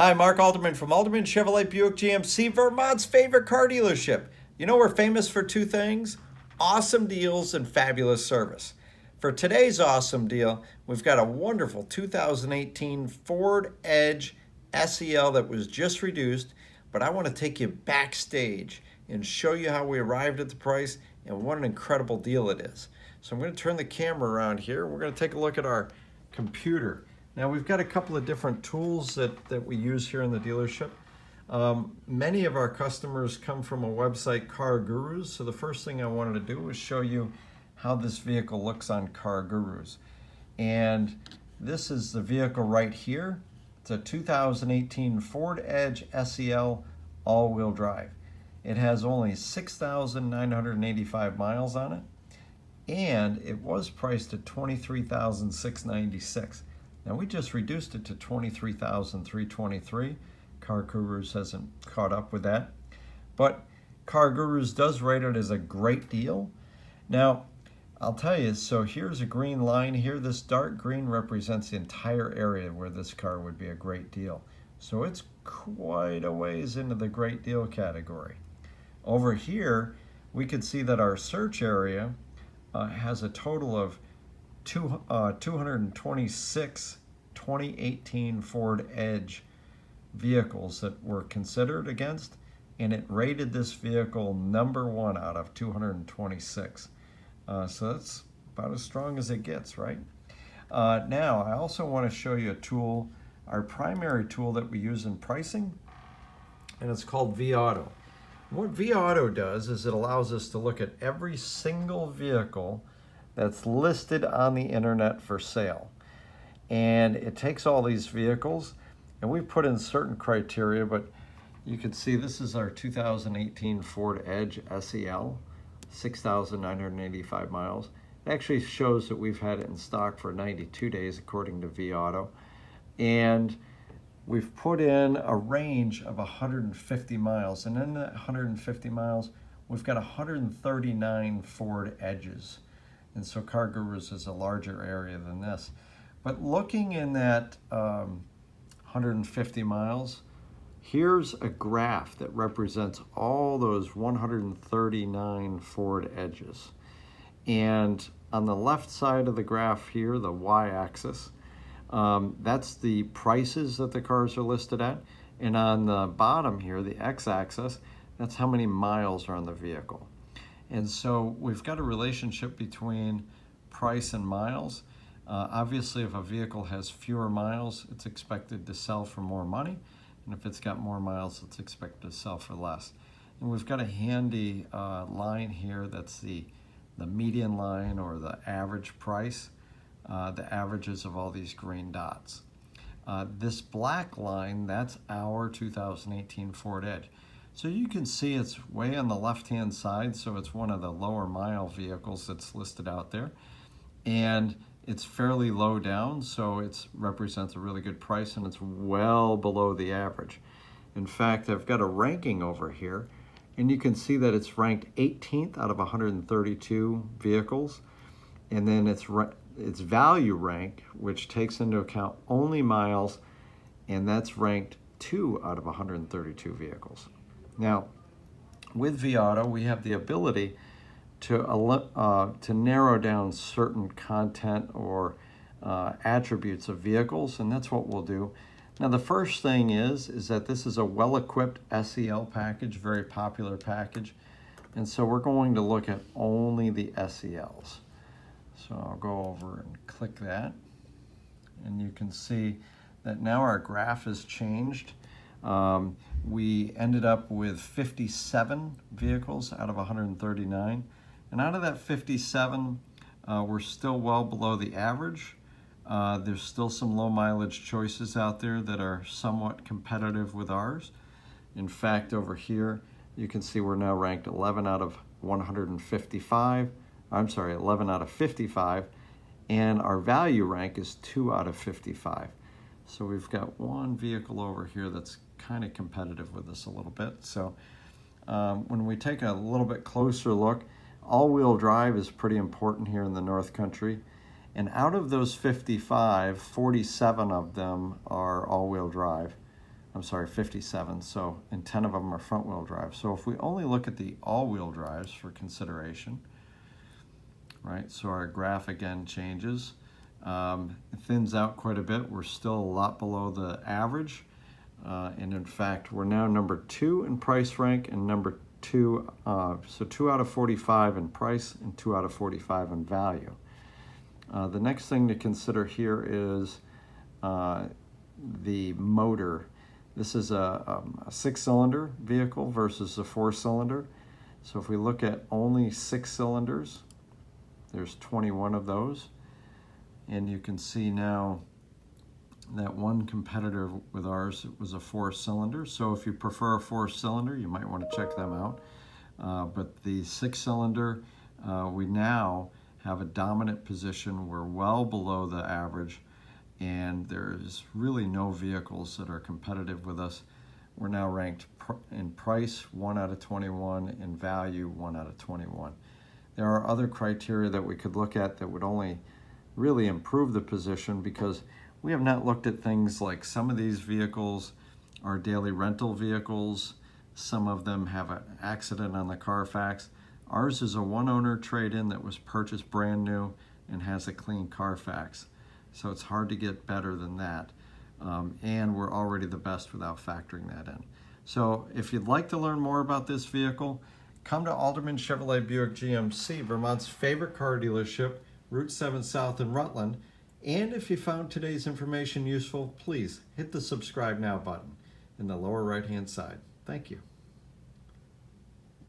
Hi, Mark Alderman from Alderman Chevrolet Buick GMC, Vermont's favorite car dealership. You know, we're famous for two things: awesome deals and fabulous service. For today's awesome deal, we've got a wonderful 2018 Ford Edge SEL that was just reduced, but I want to take you backstage and show you how we arrived at the price and what an incredible deal it is. So I'm going to turn the camera around here. We're going to take a look at our computer. Now we've got a couple of different tools that we use here in the dealership. Many of our customers come from a website, Car Gurus, so the first thing I wanted to do was show you how this vehicle looks on Car Gurus. And this is the vehicle right here. It's a 2018 Ford Edge SEL all-wheel drive. It has only 6,985 miles on it, and it was priced at $23,696. Now we just reduced it to $23,323. Car Gurus hasn't caught up with that, but Car Gurus does rate it as a great deal. Now I'll tell you, so here's a green line here. This dark green represents the entire area where this car would be a great deal. So it's quite a ways into the great deal category. Over here, we could see that our search area has a total of 226 2018 Ford Edge vehicles that were considered against, and it rated this vehicle #1 out of 226. So that's about as strong as it gets, right? Now, I also want to show you a tool, our primary tool that we use in pricing, and it's called vAuto. What vAuto does is it allows us to look at every single vehicle that's listed on the internet for sale. And it takes all these vehicles, and we put in certain criteria, but you can see this is our 2018 Ford Edge SEL, 6,985 miles. It actually shows that we've had it in stock for 92 days according to vAuto. And we've put in a range of 150 miles, and in that 150 miles, we've got 139 Ford Edges. And so Car Gurus is a larger area than this. But looking in that 150 miles, here's a graph that represents all those 139 Ford Edges. And on the left side of the graph here, the y-axis, that's the prices that the cars are listed at. And on the bottom here, the x-axis, that's how many miles are on the vehicle. And so we've got a relationship between price and miles. Obviously, if a vehicle has fewer miles, it's expected to sell for more money. And if it's got more miles, it's expected to sell for less. And we've got a handy line here that's the median line, or the average price, the averages of all these green dots. This black line, that's our 2018 Ford Edge. So you can see it's way on the left-hand side, so it's one of the lower mile vehicles that's listed out there. And it's fairly low down, so it represents a really good price, and it's well below the average. In fact, I've got a ranking over here, and you can see that it's ranked 18th out of 132 vehicles. And then its value rank, which takes into account only miles, and that's ranked 2 out of 132 vehicles. Now, with vAuto, we have the ability to narrow down certain content or attributes of vehicles, and that's what we'll do. Now, the first thing is that this is a well-equipped SEL package, very popular package, and so we're going to look at only the SELs. So I'll go over and click that, and you can see that now our graph has changed. We ended up with 57 vehicles out of 139. And out of that 57, we're still well below the average. There's still some low mileage choices out there that are somewhat competitive with ours. In fact, over here, you can see we're now ranked 11 out of 155. I'm sorry, 11 out of 55. And our value rank is 2 out of 55. So we've got one vehicle over here that's kind of competitive with us a little bit. So when we take a little bit closer look, all-wheel drive is pretty important here in the North Country. And out of those 55, 47 of them are all-wheel drive. I'm sorry, 57. So, and 10 of them are front wheel drive. So if we only look at the all-wheel drives for consideration, right? So our graph again changes. It thins out quite a bit. We're still a lot below the average. And in fact, we're now number 2 in price rank and number 2, so 2 out of 45 in price and 2 out of 45 in value. The next thing to consider here is the motor. This is a 6-cylinder vehicle versus a 4-cylinder. So if we look at only 6 cylinders, there's 21 of those. And you can see now that one competitor with ours was a 4-cylinder. So if you prefer a 4-cylinder, you might want to check them out. But the 6-cylinder, we now have a dominant position. We're well below the average, and there's really no vehicles that are competitive with us. We're now ranked in price 1 out of 21, in value 1 out of 21. There are other criteria that we could look at that would only really improve the position, because we have not looked at things like some of these vehicles are daily rental vehicles. Some of them have an accident on the Carfax. Ours is a one-owner trade-in that was purchased brand new and has a clean Carfax. So it's hard to get better than that. And we're already the best without factoring that in. So if you'd like to learn more about this vehicle, come to Alderman Chevrolet Buick GMC, Vermont's favorite car dealership, Route 7 South in Rutland. And if you found today's information useful, please hit the subscribe now button in the lower right-hand side. Thank you.